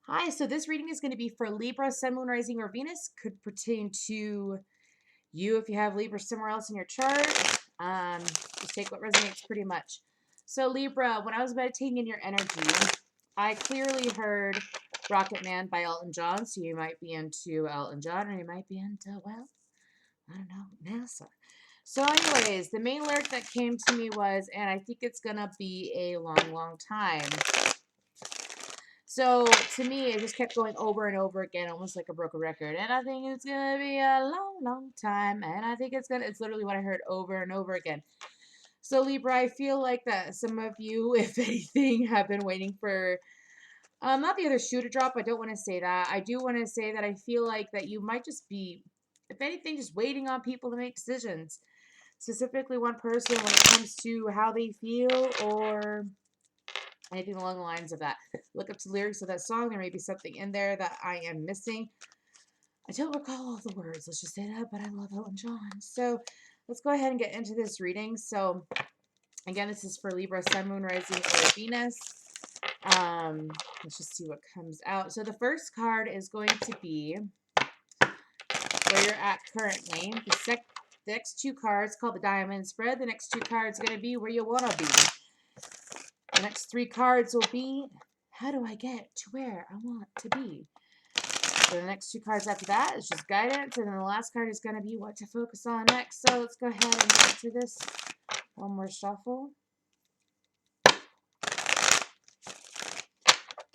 Hi, so this reading is going to be for Libra, Sun, Moon, Rising, or Venus. Could pertain to you if you have Libra somewhere else in your chart. Just take what resonates pretty much. So Libra, when I was meditating in your energy, I clearly heard Rocket Man by Elton John. So you might be into Elton John, or you might be into, well, I don't know, NASA. So anyways, the main lyric that came to me was, and I think it's going to be a long, long time. So to me, it just kept going over and over again, almost like a broken record. And I think it's gonna be a long, long time. And I think it's literally what I heard over and over again. So Libra, I feel like that some of you, if anything, have been waiting for not the other shoe to drop. I don't want to say that. I do want to say that I feel like that you might just be, if anything, just waiting on people to make decisions. Specifically one person when it comes to how they feel or anything along the lines of that. Look up the lyrics of that song. There may be something in there that I am missing. I don't recall all the words. Let's just say that, but I love Elton John. So let's go ahead and get into this reading. So again, this is for Libra, Sun, Moon, Rising, or Venus. Let's just see what comes out. So the first card is going to be where you're at currently. The next two cards called the Diamond Spread. The next two cards are going to be where you want to be. The next three cards will be, how do I get to where I want to be? So the next two cards after that is just guidance, and then the last card is going to be what to focus on next. So let's go ahead and get into this. One more shuffle.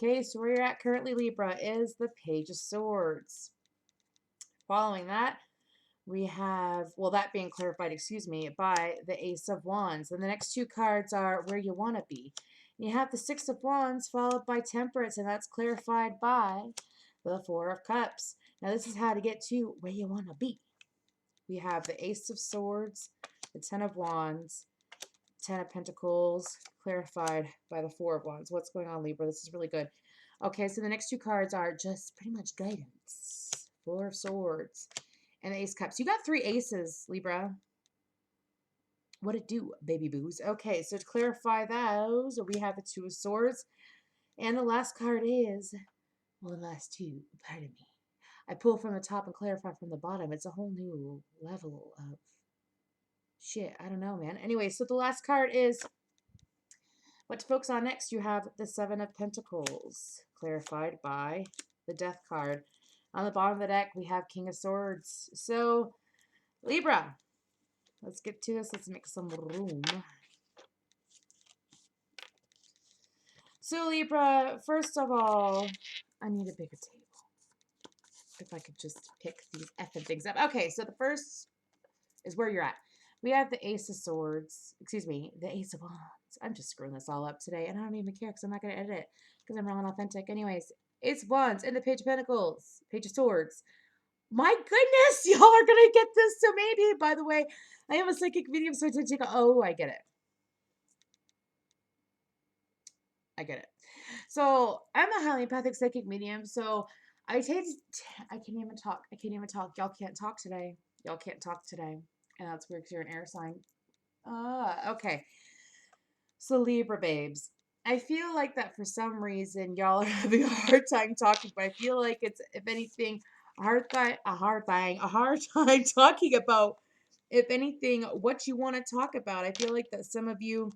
Okay, so where you're at currently, Libra, is the Page of Swords. Following that, we have, well, that being clarified, excuse me, by the Ace of Wands. And the next two cards are where you want to be. You have the Six of Wands followed by Temperance, and that's clarified by the Four of Cups. Now, this is how to get to where you want to be. We have the Ace of Swords, the Ten of Wands, Ten of Pentacles, clarified by the Four of Wands. What's going on, Libra? This is really good. Okay, so the next two cards are just pretty much guidance. Four of Swords and the Ace of Cups. You got three aces, Libra. What it do, baby boos? Okay, so to clarify those, we have the Two of Swords. And the last card is, well, the last two, pardon me. I pull from the top and clarify from the bottom. It's a whole new level of shit. I don't know, man. Anyway, so the last card is what to focus on next. You have the Seven of Pentacles, clarified by the Death card. On the bottom of the deck, we have King of Swords. So, Libra, let's get to this. Let's make some room. So, Libra, first of all, I need a bigger table. If I could just pick these effing things up. Okay, so the first is where you're at. We have the Ace of Swords. Excuse me, the Ace of Wands. I'm just screwing this all up today, and I don't even care because I'm not going to edit it because I'm wrong and authentic. Anyways, Ace of Wands and the Page of Pentacles, Page of Swords. My goodness, y'all are going to get this. So maybe, by the way, I am a psychic medium, so I did take a, oh, I get it. I get it. So I'm a highly empathic psychic medium, so I can't even talk. I can't even talk. Y'all can't talk today. Y'all can't talk today. And that's weird because you're an air sign. Okay. So Libra babes, I feel like that for some reason y'all are having a hard time talking, but I feel like it's, if anything, a hard time talking about, if anything, what you want to talk about. I feel like that some of you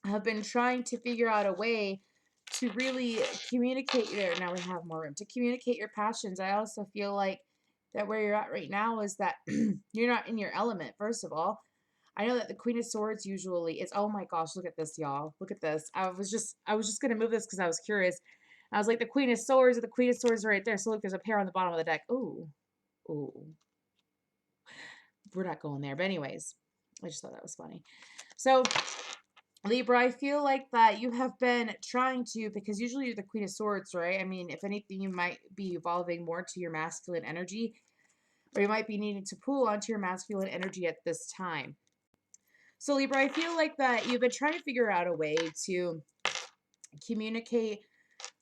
have been trying to figure out a way to really communicate there. Now we have more room to communicate your passions. I also feel like that where you're at right now is that you're not in your element, first of all. I know that the Queen of Swords usually is, oh my gosh, look at this, y'all. Look at this. I was just gonna move this because I was curious. I was like, the Queen of Swords, the Queen of Swords are right there. So look, there's a pair on the bottom of the deck. Ooh. Ooh. We're not going there. But anyways, I just thought that was funny. So Libra, I feel like that you have been trying to, because usually you're the Queen of Swords, right? I mean, if anything, you might be evolving more to your masculine energy, or you might be needing to pull onto your masculine energy at this time. So Libra, I feel like that you've been trying to figure out a way to communicate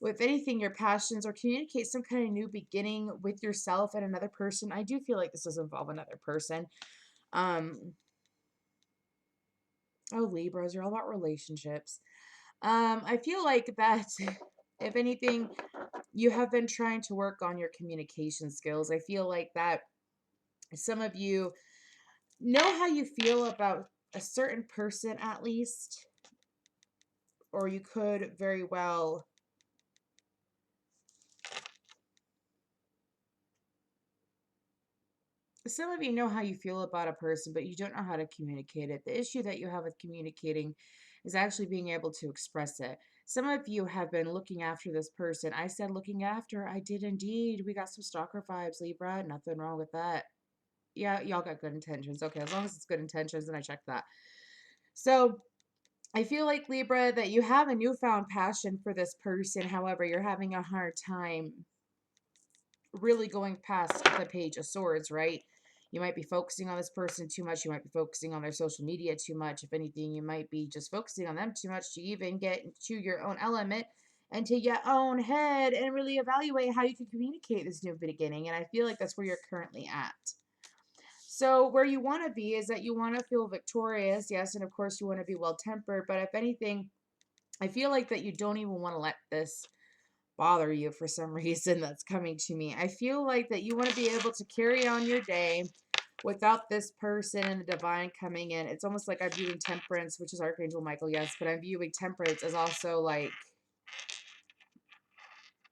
with anything, your passions, or communicate some kind of new beginning with yourself and another person. I do feel like this does involve another person. Oh, Libras, you're all about relationships. I feel like that, if anything, you have been trying to work on your communication skills. I feel like that some of you know how you feel about a certain person at least, or you could very well some of you know how you feel about a person, but you don't know how to communicate it. The issue that you have with communicating is actually being able to express it. Some of you have been looking after this person. I said looking after. I did indeed. We got some stalker vibes, Libra. Nothing wrong with that. Yeah, y'all got good intentions. Okay, as long as it's good intentions, then I check that. So I feel like, Libra, that you have a newfound passion for this person. However, you're having a hard time really going past the Page of Swords, right? You might be focusing on this person too much. You might be focusing on their social media too much. If anything, you might be just focusing on them too much to even get into your own element and to your own head and really evaluate how you can communicate this new beginning. And I feel like that's where you're currently at. So where you want to be is that you want to feel victorious, yes, and of course you want to be well tempered. But if anything, I feel like that you don't even want to let this bother you for some reason that's coming to me. I feel like that you want to be able to carry on your day without this person and the divine coming in. It's almost like I'm viewing temperance, which is Archangel Michael, yes, but I'm viewing temperance as also like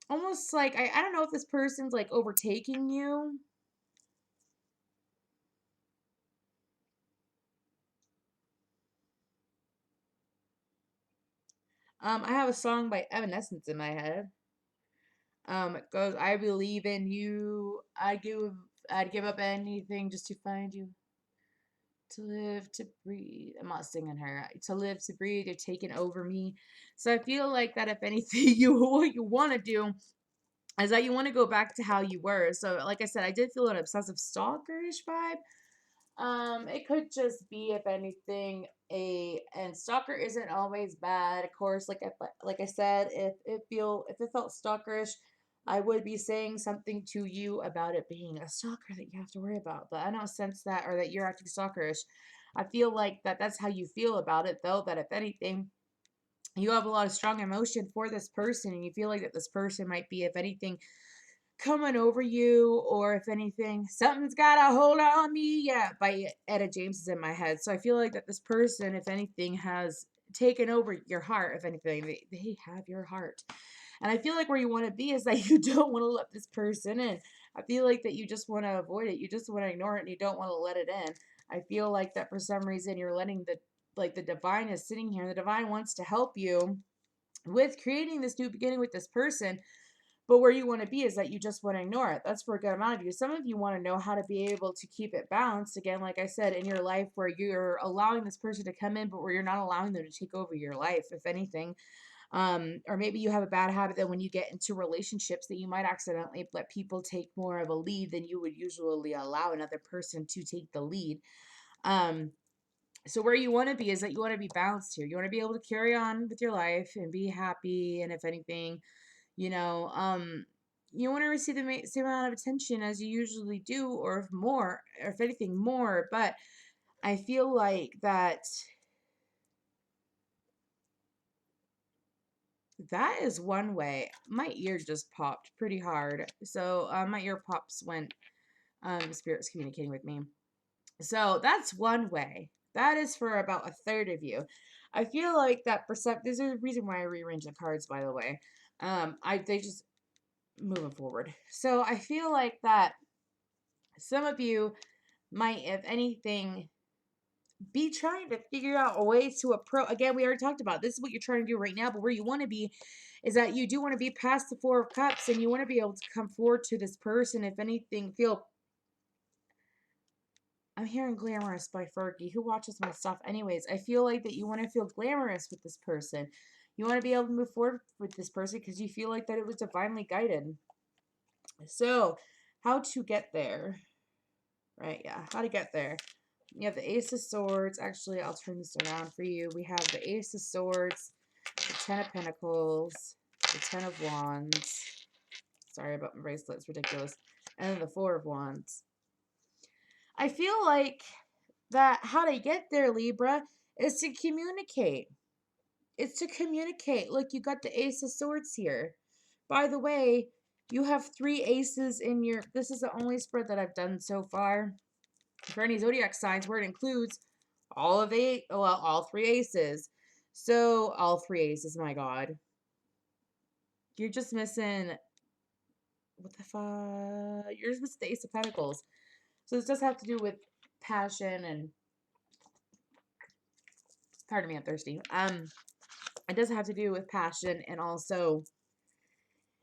almost like I don't know if this person's like overtaking you. I have a song by Evanescence in my head. It goes, I believe in you. I'd give up anything just to find you. To live, to breathe. I'm not singing her. To live, to breathe. You're taking over me. So I feel like that if anything, what you want to do is that you want to go back to how you were. So like I said, I did feel an obsessive stalkerish vibe. It could just be, if anything, and stalker isn't always bad. Of course, like I said, if it felt stalkerish, I would be saying something to you about it being a stalker that you have to worry about. But I don't sense that, or that you're acting stalkerish. I feel like that's how you feel about it, though. That if anything, you have a lot of strong emotion for this person, and you feel like that this person might be, if anything, coming over you, or if anything, something's got a hold on me. Yeah, by Etta James is in my head. So I feel like that this person, if anything, has taken over your heart. If anything, they have your heart. And I feel like where you want to be is that you don't want to let this person in. I feel like that you just want to avoid it. You just want to ignore it, and you don't want to let it in. I feel like that for some reason you're letting the divine is sitting here. The divine wants to help you with creating this new beginning with this person, but where you want to be is that you just want to ignore it. That's for a good amount of you. Some of you want to know how to be able to keep it balanced. Again, like I said, in your life where you're allowing this person to come in, but where you're not allowing them to take over your life, if anything. Or maybe you have a bad habit that when you get into relationships that you might accidentally let people take more of a lead than you would usually allow another person to take the lead. Um, so where you want to be is that you want to be balanced here. You want to be able to carry on with your life and be happy. And if anything, you know, you want to receive the same amount of attention as you usually do, or if more, or if anything more. But I feel like that is one way. My ear just popped pretty hard. So my ear pops when spirit's communicating with me. So that's one way. That is for about a third of you. I feel like that There's a reason why I rearrange the cards, by the way. They just moving forward. So I feel like that some of you might, if anything, be trying to figure out a way to approach. Again, we already talked about this is what you're trying to do right now, but where you want to be is that you do want to be past the Four of Cups, and you want to be able to come forward to this person. If anything, I'm hearing glamorous by Fergie, who watches my stuff anyways. I feel like that you want to feel glamorous with this person. You want to be able to move forward with this person because you feel like that it was divinely guided. So, how to get there? Right, yeah, how to get there. You have the Ace of Swords. Actually, I'll turn this around for you. We have the Ace of Swords, the Ten of Pentacles, the Ten of Wands. Sorry about my bracelet, it's ridiculous. And then the Four of Wands. I feel like that how to get there, Libra, is to communicate. It's to communicate. Look, you got the Ace of Swords here, By the way, you have 3 aces in your, this is the only spread that I've done so far for any zodiac signs where it includes all of all 3 aces. So all 3 aces, my God. You're just missing, what the fuck? You're just missing the Ace of Pentacles. So this does have to do with passion and, pardon me, I'm thirsty. It does have to do with passion and also,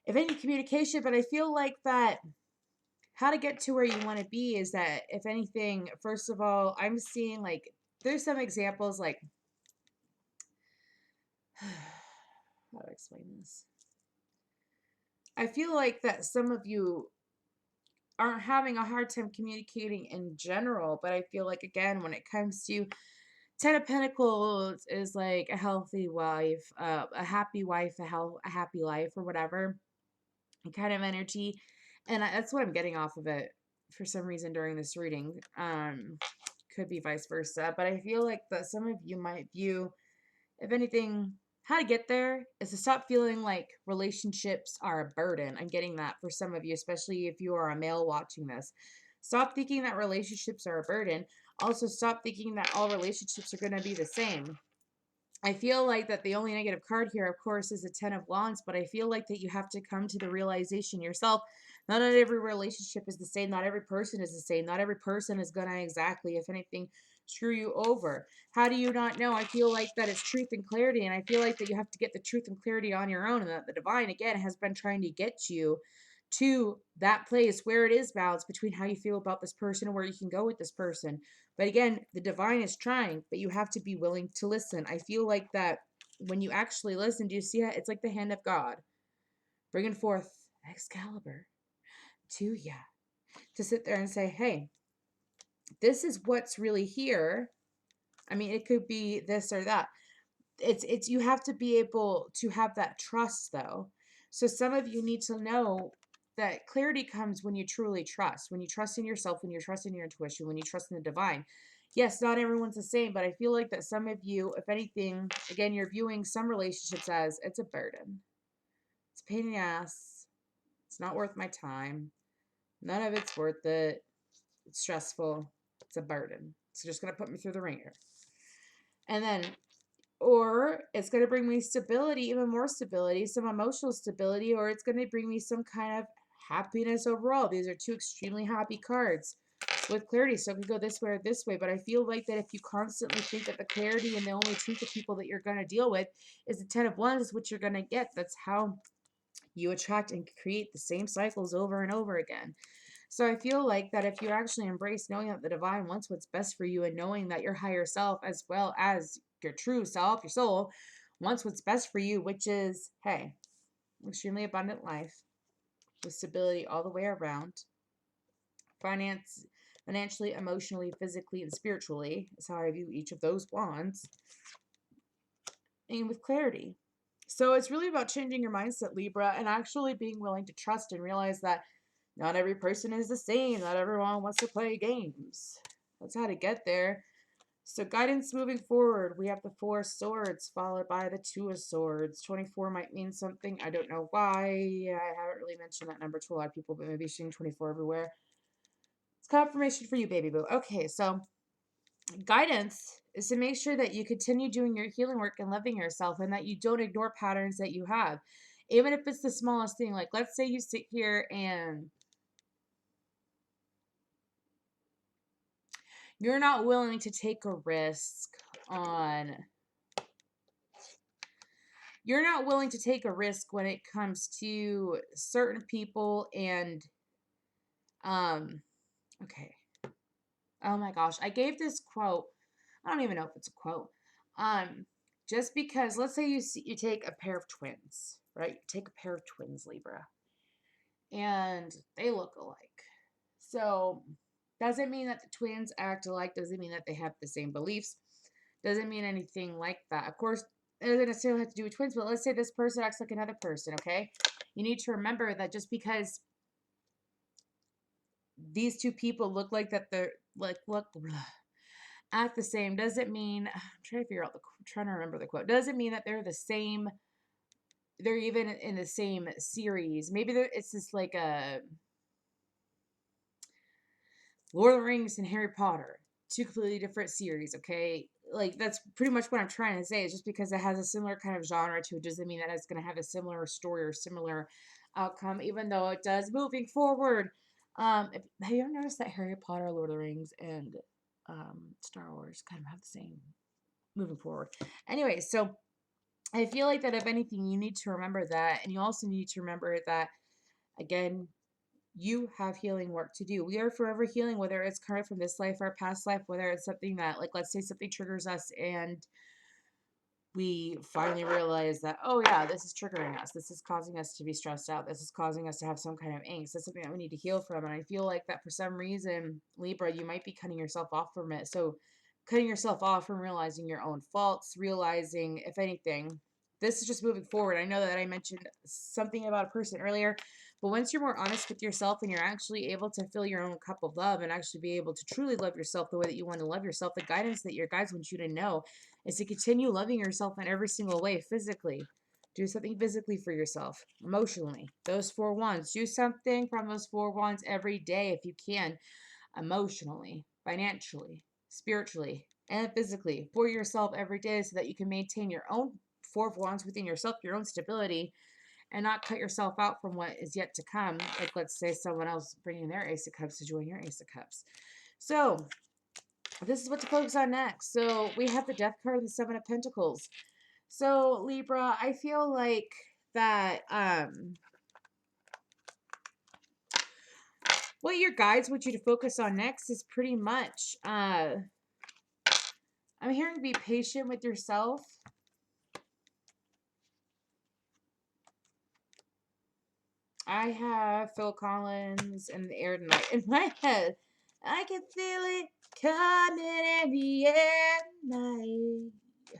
if any, communication, but I feel like that how to get to where you want to be is that, if anything, first of all, I'm seeing like, there's some examples like, how do I explain this? I feel like that some of you aren't having a hard time communicating in general, but I feel like, again, when it comes to Ten of Pentacles is like a healthy wife, a happy wife, a happy life, or whatever kind of energy. And that's what I'm getting off of it for some reason during this reading. Could be vice versa, but I feel like that some of you might view, if anything, how to get there is to stop feeling like relationships are a burden. I'm getting that for some of you, especially if you are a male watching this. Stop thinking that relationships are a burden. Also, stop thinking that all relationships are going to be the same. I feel like that the only negative card here, of course, is the Ten of Wands, but I feel like that you have to come to the realization yourself. Not every relationship is the same. Not every person is the same. Not every person is going to exactly, if anything, screw you over. How do you not know? I feel like that it's truth and clarity, and I feel like that you have to get the truth and clarity on your own, and that the divine, again, has been trying to get you to that place where it is balanced between how you feel about this person and where you can go with this person. But again, the divine is trying, but you have to be willing to listen. I feel like that when you actually listen, do you see it? It's like the hand of God bringing forth Excalibur to you to sit there and say, hey, this is what's really here. I mean, it could be this or that. It's you have to be able to have that trust, though. So some of you need to know that clarity comes when you truly trust, when you trust in yourself, when you trust in your intuition, when you trust in the divine. Yes, not everyone's the same, but I feel like that some of you, if anything, again, you're viewing some relationships as it's a burden. It's a pain in the ass. It's not worth my time. None of it's worth it. It's stressful. It's a burden. It's just going to put me through the ringer. And then, or it's going to bring me stability, even more stability, some emotional stability, or it's going to bring me some kind of happiness overall. These are 2 extremely happy cards with clarity. So it can go this way or this way. But I feel like that if you constantly think that the clarity and the only truth of people that you're going to deal with is the Ten of Wands, is what you're going to get. That's how you attract and create the same cycles over and over again. So I feel like that if you actually embrace knowing that the divine wants what's best for you, and knowing that your higher self, as well as your true self, your soul, wants what's best for you, which is, hey, extremely abundant life with stability all the way around, financially, emotionally, physically, and spiritually is how I view each of those wands, and with clarity. So it's really about changing your mindset, Libra, and actually being willing to trust and realize that not every person is the same. Not everyone wants to play games. That's how to get there. So guidance moving forward, we have the 4 of Swords followed by the 2 of Swords. 24 might mean something. I don't know why. I haven't really mentioned that number to a lot of people, but maybe seeing 24 everywhere. It's confirmation for you, baby boo. Okay, so guidance is to make sure that you continue doing your healing work and loving yourself, and that you don't ignore patterns that you have. Even if it's the smallest thing. Like, let's say you sit here and you're not willing to take a risk on, you're not willing to take a risk when it comes to certain people and okay, oh my gosh, I gave this quote, I don't even know if it's a quote. Just because, let's say you take a pair of twins, right? You take a pair of twins, Libra, and they look alike. So doesn't mean that the twins act alike, doesn't mean that they have the same beliefs, doesn't mean anything like that. Of course, it doesn't necessarily have to do with twins, but let's say this person acts like another person, okay? You need to remember that just because these 2 people look like that, they're like look act the same, doesn't mean, I'm trying to remember the quote, doesn't mean that they're the same they're even in the same series. Maybe it's just like a Lord of the Rings and Harry Potter, two completely different series, okay? Like, that's pretty much what I'm trying to say. It's just because it has a similar kind of genre to it doesn't mean that it's going to have a similar story or similar outcome, even though it does moving forward. Have you ever noticed that Harry Potter, Lord of the Rings, and Star Wars kind of have the same moving forward? Anyway, so I feel like that if anything, you need to remember that, and you also need to remember that, again, you have healing work to do. We are forever healing, whether it's coming from this life or past life, whether it's something that, like, let's say something triggers us and we finally realize that, oh yeah, this is triggering us. This is causing us to be stressed out. This is causing us to have some kind of angst. That's something that we need to heal from. And I feel like that for some reason, Libra, you might be cutting yourself off from it. So cutting yourself off from realizing your own faults, realizing, if anything, this is just moving forward. I know that I mentioned something about a person earlier, but once you're more honest with yourself and you're actually able to fill your own cup of love and actually be able to truly love yourself the way that you want to love yourself, the guidance that your guides want you to know is to continue loving yourself in every single way. Physically, do something physically for yourself. Emotionally, those 4 wands, do something from those 4 wands every day if you can. Emotionally, financially, spiritually, and physically for yourself every day, so that you can maintain your own 4 wands within yourself, your own stability, and not cut yourself out from what is yet to come. Like, let's say someone else bringing their Ace of Cups to join your Ace of Cups. So this is what to focus on next. So we have the Death card and the 7 of Pentacles. So Libra, I feel like that what your guides want you to focus on next is pretty much I'm hearing be patient with yourself. I have Phil Collins and the air tonight in my head. I can feel it coming in the air tonight.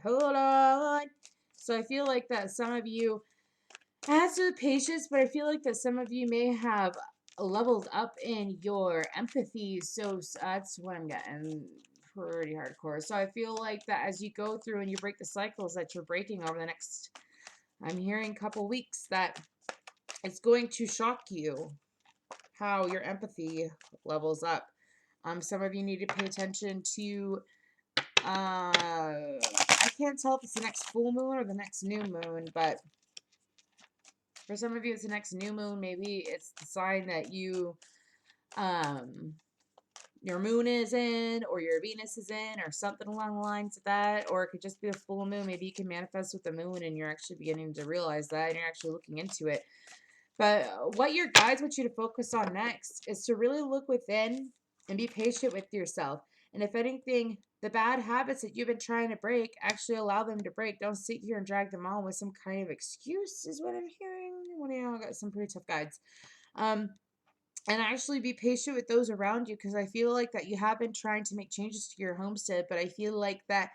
Hold on. So I feel like that some of you have some patience, but I feel like that some of you may have leveled up in your empathy. So that's what I'm getting. Pretty hardcore. So I feel like that as you go through and you break the cycles that you're breaking over the next, I'm hearing, couple weeks, that it's going to shock you how your empathy levels up. Some of you need to pay attention to, I can't tell if it's the next full moon or the next new moon, but for some of you it's the next new moon. Maybe it's the sign that you, your moon is in, or your Venus is in, or something along the lines of that. Or it could just be a full moon. Maybe you can manifest with the moon and you're actually beginning to realize that and you're actually looking into it. But what your guides want you to focus on next is to really look within and be patient with yourself. And if anything, the bad habits that you've been trying to break, actually allow them to break. Don't sit here and drag them on with some kind of excuse, is what I'm hearing. Well, you know, I got some pretty tough guides. And actually be patient with those around you, because I feel like that you have been trying to make changes to your homestead, but I feel like that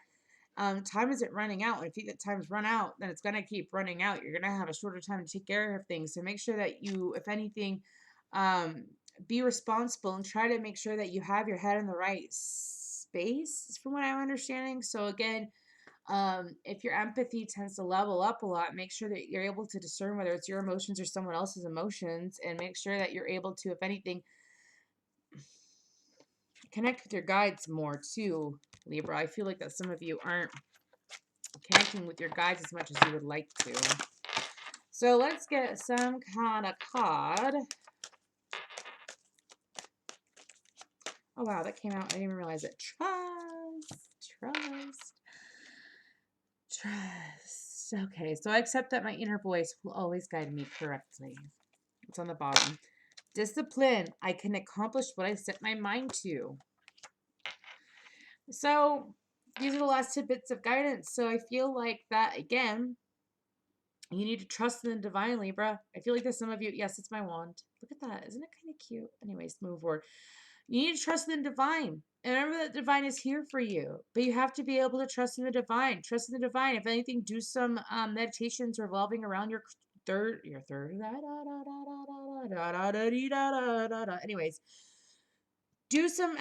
time isn't running out. And if you get time's run out, then it's going to keep running out. You're going to have a shorter time to take care of things. So make sure that you, if anything, be responsible and try to make sure that you have your head in the right space, from what I'm understanding. So again, if your empathy tends to level up a lot, make sure that you're able to discern whether it's your emotions or someone else's emotions, and make sure that you're able to, if anything, connect with your guides more too, Libra. I feel like that some of you aren't connecting with your guides as much as you would like to. So let's get some kind of card. Oh wow, that came out. I didn't even realize it. Trust. Okay, so I accept that my inner voice will always guide me correctly. It's on the bottom. Discipline. I can accomplish what I set my mind to. So these are the last tidbits of guidance. So I feel like that, again, you need to trust in the divine, Libra. I feel like there's some of you. Yes, it's my wand. Look at that. Isn't it kind of cute? Anyways, move forward. You need to trust in the divine. And remember that divine is here for you. But you have to be able to trust in the divine. Trust in the divine. If anything, do some meditations revolving around your third. Anyways, do some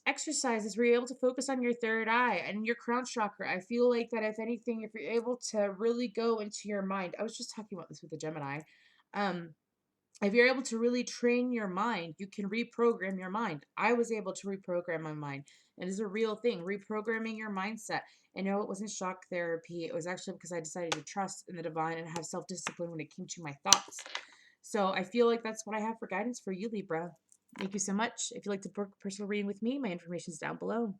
exercises where you're able to focus on your third eye and your crown chakra. I feel like that if anything, if you're able to really go into your mind, I was just talking about this with the Gemini. Um, if you're able to really train your mind, you can reprogram your mind. I was able to reprogram my mind. It is a real thing, reprogramming your mindset. I know it wasn't shock therapy. It was actually because I decided to trust in the divine and have self-discipline when it came to my thoughts. So I feel like that's what I have for guidance for you, Libra. Thank you so much. If you'd like to book a personal reading with me, my information is down below.